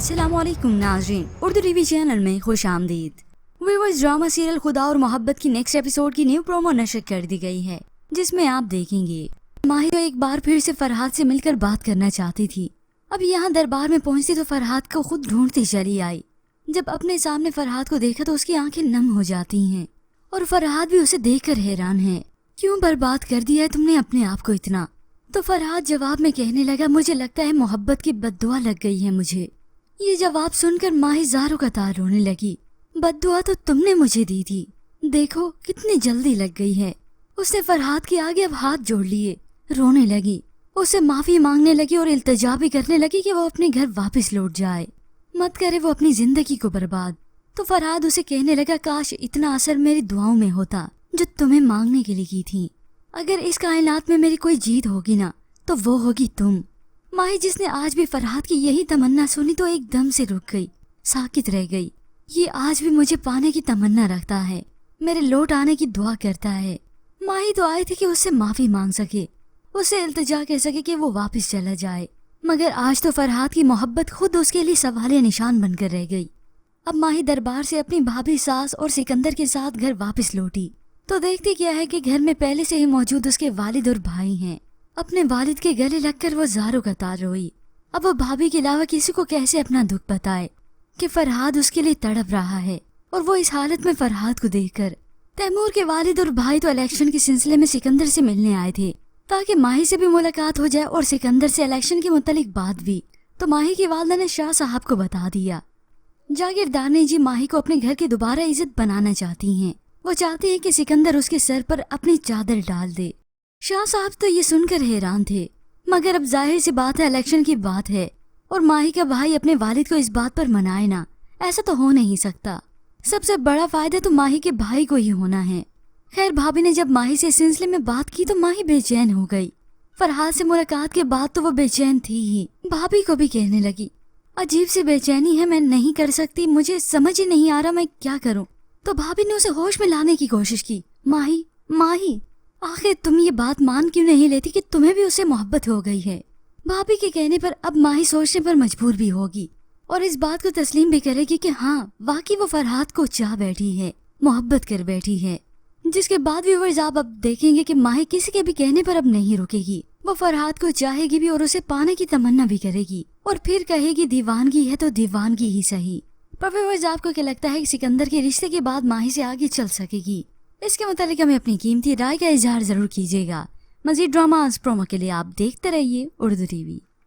अस्सलामुअलैकुम नाज़रीन, Urdu TV channel में खुश आमदीद। व्यूअर्स, ड्रामा सीरियल खुदा और मोहब्बत की नेक्स्ट एपिसोड की न्यू प्रोमो नशर कर दी गई है, जिसमें आप देखेंगे माही तो एक बार फिर से फरहाद से मिलकर बात करना चाहती थी। अब यहाँ दरबार में पहुँचती तो फरहाद को खुद ढूंढती चली आई। जब अपने सामने फरहाद को देखा तो उसकी आंखें नम हो जाती हैं और फरहाद भी उसे देखकर हैरान है। क्यों बर्बाद कर दिया है तुमने अपने आप को इतना? तो फरहाद जवाब में कहने लगा, मुझे लगता है मोहब्बत की बद्दुआ लग गई है मुझे। ये जवाब सुनकर माही ज़ारों का तार रोने लगी। बद्दुआ तो तुमने मुझे दी थी, देखो कितनी जल्दी लग गई है। उसने फरहाद के आगे अब हाथ जोड़ लिए, रोने लगी, उससे माफी मांगने लगी और इल्तिजा भी करने लगी कि वो अपने घर वापस लौट जाए, मत करे वो अपनी जिंदगी को बर्बाद। तो फरहाद उसे कहने लगा, काश इतना असर मेरी दुआओं में होता जो तुम्हें मांगने के लिए की थी। अगर इस कायनात में मेरी कोई जीत होगी ना तो वो होगी तुम। माही, जिसने आज भी फरहाद की यही तमन्ना सुनी तो एकदम से रुक गई, साकित रह गई। ये आज भी मुझे पाने की तमन्ना रखता है, मेरे लौट आने की दुआ करता है। माही तो आई थी कि उससे माफी मांग सके, उससे इल्तिजा कह सके कि वो वापस चला जाए, मगर आज तो फरहाद की मोहब्बत खुद उसके लिए सवालिया निशान बनकर रह गई। अब माही दरबार से अपनी भाभी, सास और सिकंदर के साथ घर वापस लौटी तो देखती क्या है कि घर में पहले से ही मौजूद उसके वालिद और भाई हैं। अपने वालिद के गले लगकर वो ज़ारों का तार रोई। अब वो भाभी के अलावा किसी को कैसे अपना दुख बताए कि फरहाद उसके लिए तड़प रहा है, और वो इस हालत में फरहाद को देखकर। तैमूर के वालिद और भाई तो इलेक्शन के सिलसिले में सिकंदर से मिलने आए थे ताकि माही से भी मुलाकात हो जाए और सिकंदर से इलेक्शन के मुतालिक बात भी। तो माही की वालदा ने शाह साहब को बता दिया। जागीरदारनी जी माही को अपने घर की दोबारा इज्जत बनाना चाहती हैं। वो चाहती है कि सिकंदर उसके सर पर अपनी चादर डाल दे। शाह साहब तो ये सुनकर हैरान थे, मगर अब जाहिर सी बात है इलेक्शन की बात है और माही का भाई अपने वालिद को इस बात पर मनाए ना, ऐसा तो हो नहीं सकता। सबसे बड़ा फायदा तो माही के भाई को ही होना है। खैर, भाभी ने जब माही से इस सिलसिले में बात की तो माही बेचैन हो गई। फरहाद से मुलाकात के बाद तो वो बेचैन थी ही। भाभी को भी कहने लगी, अजीब सी बेचैनी है, मैं नहीं कर सकती, मुझे समझ ही नहीं आ रहा मैं क्या करूं। तो भाभी ने उसे होश में लाने की कोशिश की। माही, माही, आखिर तुम ये बात मान क्यों नहीं लेती कि तुम्हें भी उससे मोहब्बत हो गई है? भाभी के कहने पर अब माही सोचने पर मजबूर भी होगी और इस बात को तस्लीम भी करेगी कि हाँ, वाकई वो फरहाद को चाह बैठी है, मोहब्बत कर बैठी है। जिसके बाद व्यूअर्स आप अब देखेंगे कि माही किसी के भी कहने पर अब नहीं रुकेगी। वो फरहाद को चाहेगी भी और उसे पाने की तमन्ना भी करेगी और फिर कहेगी दीवानगी है तो दीवानगी ही सही। पर व्यूअर्स, आपको क्या लगता है कि सिकंदर के रिश्ते के बाद माही से आगे चल सकेगी? इसके मुतालिक हमें अपनी कीमती राय का इजहार जरूर कीजिएगा। मजीद ड्रामा प्रोमो के लिए आप देखते रहिए उर्दू टीवी।